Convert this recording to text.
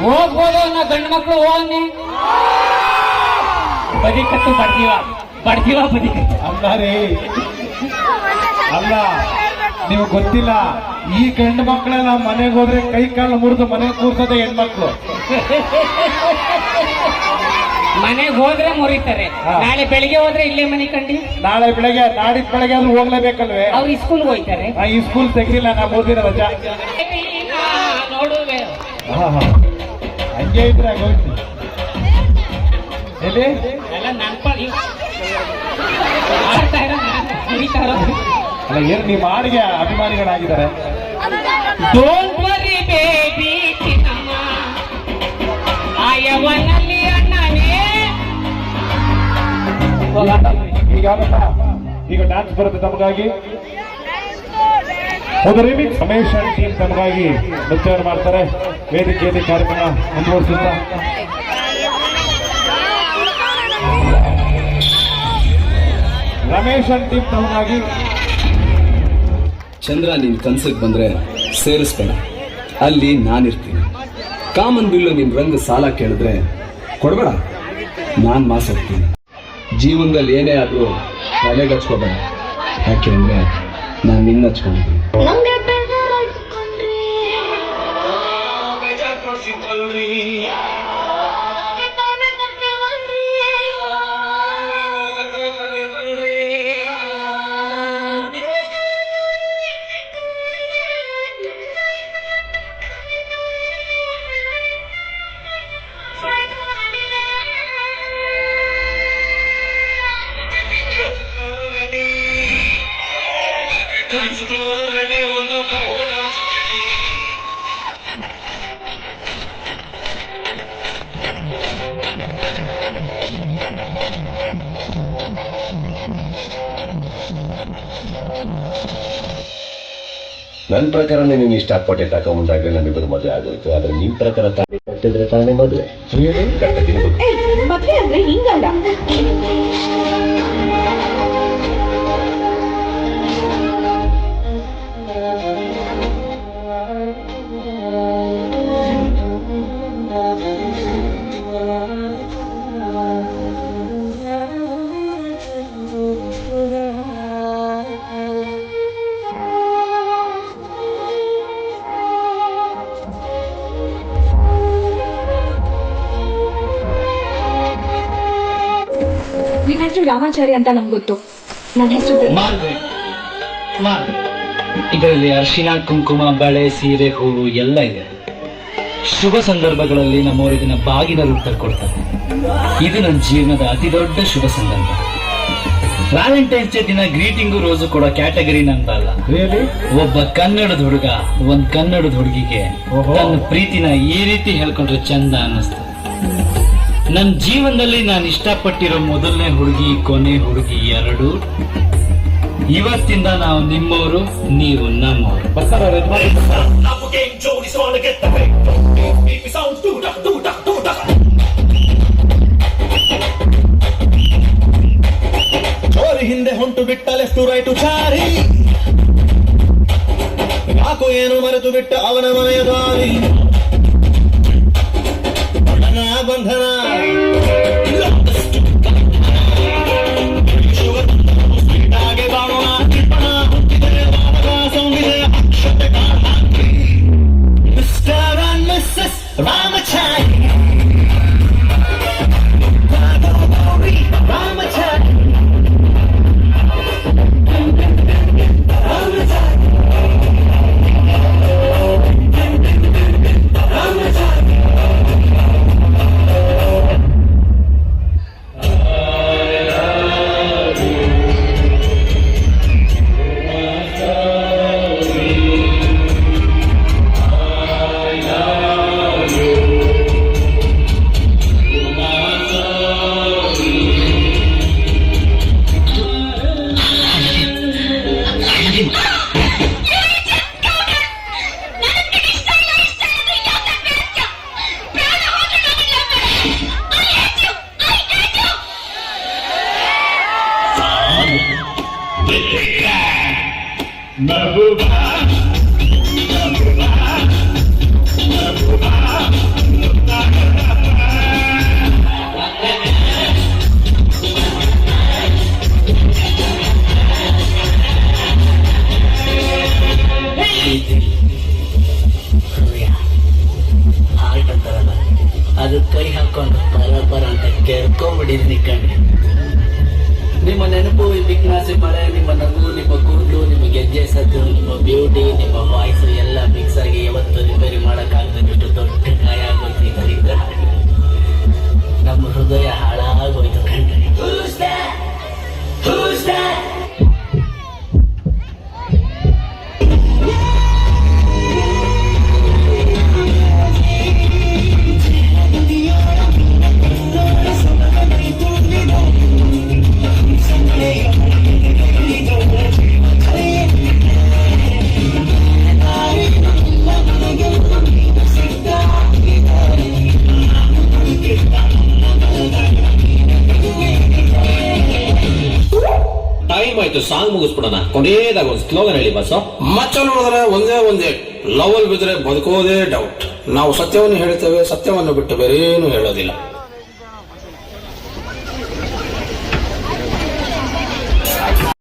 ಹೋಗ್ಬೋದು ಅನ್ನೋ ಗಂಡು ಮಕ್ಕಳು ಹೋಗನೆ ಬದಿಕತ್ತು ಬಡ್ತೀವ ಬದಿಕತ್ತು ಅಲ್ಲ ರೀ, ಅಲ್ಲ ನೀವು ಗೊತ್ತಿಲ್ಲ, ಈ ಗಂಡು ಮಕ್ಕಳೆಲ್ಲ ಮನೆಗೆ ಹೋದ್ರೆ ಕೈ ಕಾಲು ಮುರಿದು ಮನೆಗೆ ಕೂರ್ಸೋದೆ ಹೆಣ್ಮಕ್ಳು. ಮನೆಗೆ ಹೋದ್ರೆ ಮುರಿತಾರೆ, ನಾಳೆ ಬೆಳಿಗ್ಗೆ ಹೋದ್ರೆ ಇಲ್ಲೇ ಮನೆ ಕಂಡಿ, ನಾಳೆ ಬೆಳಗ್ಗೆ ನಾಡಿದ್ ಬೆಳಗ್ಗೆ ಆದ್ರೂ ಹೋಗ್ಲೇಬೇಕಲ್ವೇ? ಅವ್ರು ಸ್ಕೂಲ್ಗೆ ಹೋಗ್ತಾರೆ. ಈ ಸ್ಕೂಲ್ ತೆಗಿಲ್ಲ, ನಾ 3 ದಿನ ರಜಾ. ನೋಡುವೆ ಹಂಗೆ ಇದ್ರೆ ಆಗೋಯ್ತು. ಎಲ್ಲಿ ಎಲ್ಲ ನೆನಪಲ್ಲಿ ಆಡ್ತಾ ಇರೋ ಅಲ್ಲ, ಏನು ನಿಮ್ಮ ಹಾಡಿಗೆ ಅಭಿಮಾನಿಗಳಾಗಿದ್ದಾರೆ. ಡೋಂಟ್ ವರಿ ಬೇಬಿ ಚಿನ್ನಮ್ಮ ಆಯವನಲ್ಲಿ ಅಣ್ಣನೇ. ಈಗ ಡ್ಯಾನ್ಸ್ ಬರುತ್ತೆ ತಮಗಾಗಿ. ಒಂದು ರಿಮಿಕ್ಸ್ ರಮೇಶ್ ಟೀಮ್ ತಮಗಾಗಿ ನೃತ್ಯವನ್ನು ಮಾಡ್ತಾರೆ. ವೇದಿಕೆಯಲ್ಲಿ ಕಾರ್ಯಕ್ರಮ ಮುಂದುವರಿಸುತ್ತಾ ರಮೇಶ್ ಟೀಮ್ ತಮಗಾಗಿ. ಚಂದ್ರ, ನೀನ್ ಕನ್ಸಕ್ ಬಂದ್ರೆ ಸೇರಿಸ್ಬೇಡ, ಅಲ್ಲಿ ನಾನಿರ್ತೀನಿ. ಕಾಮನ್ ಬಿಲ್ಲು ನಿನ್ ರಂಗ ಸಾಲ ಕೇಳಿದ್ರೆ ಕೊಡ್ಬೇಡ, ನಾನ್ ಮಾತಾಡ್ತೀನಿ. ಜೀವನದಲ್ಲಿ ಏನೇ ಆದ್ರೂ ತಲೆಗೆ ಹಚ್ಕೋಬೇಡ, ಯಾಕೆ ಅಂದ್ರೆ ನಾನು ನಿನ್ನ ಹಚ್ಕೊಂಡಿದ್ದೀನಿ. ನನ್ನ ಪ್ರಕಾರ ನೀನು ಇಷ್ಟಪಟ್ಟೆ ತಗೊಂಡಾಗ ನಮ್ಮಿಬ್ಬರು ಮದುವೆ ಆಗೋಯ್ತು. ಆದ್ರೆ ನಿಮ್ ಪ್ರಕಾರ ತಾಳಿ ಕಟ್ಟಿದ್ರೆ ತಾನೇ ಮದುವೆ. ಮದುವೆ ಅಂದ್ರೆ ಹಿಂಗಲ್ಲ. ನಿಮ್ಮ ಹೆಸರು ರಾಮಾಚಾರಿ ಅಂತ ನಮ್ಗೆ ಗೊತ್ತು. ನನ್ನ ಹೆಸರು ಇದರಲ್ಲಿ ಅರಿಶಿನ, ಕುಂಕುಮ, ಬಳೆ, ಸೀರೆ, ಹೂವು ಎಲ್ಲ ಇದೆ. ಶುಭ ಸಂದರ್ಭಗಳಲ್ಲಿ ನಮ್ಮವರು ಇದನ್ನ ಬಾಗಿನ ರೂಪದಲ್ಲಿ ಕೊಡ್ತಾರೆ. ಇದು ನನ್ನ ಜೀವನದ ಅತಿ ದೊಡ್ಡ ಶುಭ ಸಂದರ್ಭ. ವ್ಯಾಲೆಂಟೈನ್ಸ್ ಡೇ ದಿನ ಗ್ರೀಟಿಂಗು ರೋಸು ಕೊಡೋ ಕ್ಯಾಟಗರಿ ನಂದಲ್ಲ. ಒಬ್ಬ ಕನ್ನಡದ ಹುಡುಗ ಒಂದ್ ಕನ್ನಡದ ಹುಡುಗಿಗೆ ತನ್ನ ಪ್ರೀತಿನ ಈ ರೀತಿ ಹೇಳ್ಕೊಂಡ್ರೆ ಚಂದ ಅನ್ನಿಸ್ತು. ನನ್ನ ಜೀವನದಲ್ಲಿ ನಾನು ಇಷ್ಟಪಟ್ಟಿರೋ ಮೊದಲನೇ ಹುಡುಗಿ, ಕೊನೆ ಹುಡುಗಿ ಎರಡು. ಇವತ್ತಿಂದ ನಾವು ನಿಮ್ಮವರು, ನೀವು ನಮ್ಮವರು. ಚೋರಿ ಹಿಂದೆ ಹೊಂಟು ಬಿಟ್ಟ ಲೆಫ್ಟು ರೈಟು ಚಾರಿ, ಯಾಕೋ ಏನು ಮರೆತು ಬಿಟ್ಟ ಅವನ ಮನೆಯ ದಾರಿ. ಬಂಧನ ಮಿಸ್ಟರ್ ಅಂಡ್ ಮಿಸ್ಸಸ್ ರಾಮಚಾರಿ. ನೋಡಿದೀನಿ ಕಣ್ರಿ. ನಿಮ್ಮ ನೆನಪು, ಇಲ್ಲಿ ಕ್ಲಾಸೆ ಮಳೆ, ನಿಮ್ಮ ನಗು, ನಿಮ್ಮ ಕೂದಲು, ನಿಮ್ಮ ಗೆಜ್ಜೆ ಸದ್ದು, ನಿಮ್ಮ ಬ್ಯೂಟಿ, ನಿಮ್ಮ ವಾಯ್ಸ್ ಎಲ್ಲ ಮಿಕ್ಸ್ ಆಗಿ ಯಾವತ್ತು ರಿಪೇರಿ ಮಾಡಕ್ಕಾಗದಷ್ಟು ದೊಡ್ಡ ಗಾಯ ಆಗೋಯ್ತು ಇದರಿಂದ. ನಮ್ಮ ಹೃದಯ ಹಾಳಾಗೋಯ್ತು ಕಣ್ರಿ. ಟೈಮ್ ಆಯ್ತು, ಸಾಂಗ್ ಮುಗಿಸ್ಬಿಡೋಣ. ಕೊನೆಯದಾಗ ಒಂದು ಸ್ಲೋಗನ್ ಹೇಳಿ ಬಸ್. ಮಚ್ಚ ನೋಡಿದ್ರೆ ಒಂದೇ ಲವಲ್ ಬಿದ್ರೆ ಬದುಕೋದೇ ಡೌಟ್. ನಾವು ಸತ್ಯವನ್ನು ಹೇಳ್ತೇವೆ, ಸತ್ಯವನ್ನು ಬಿಟ್ಟು ಬೇರೇನು ಹೇಳೋದಿಲ್ಲ.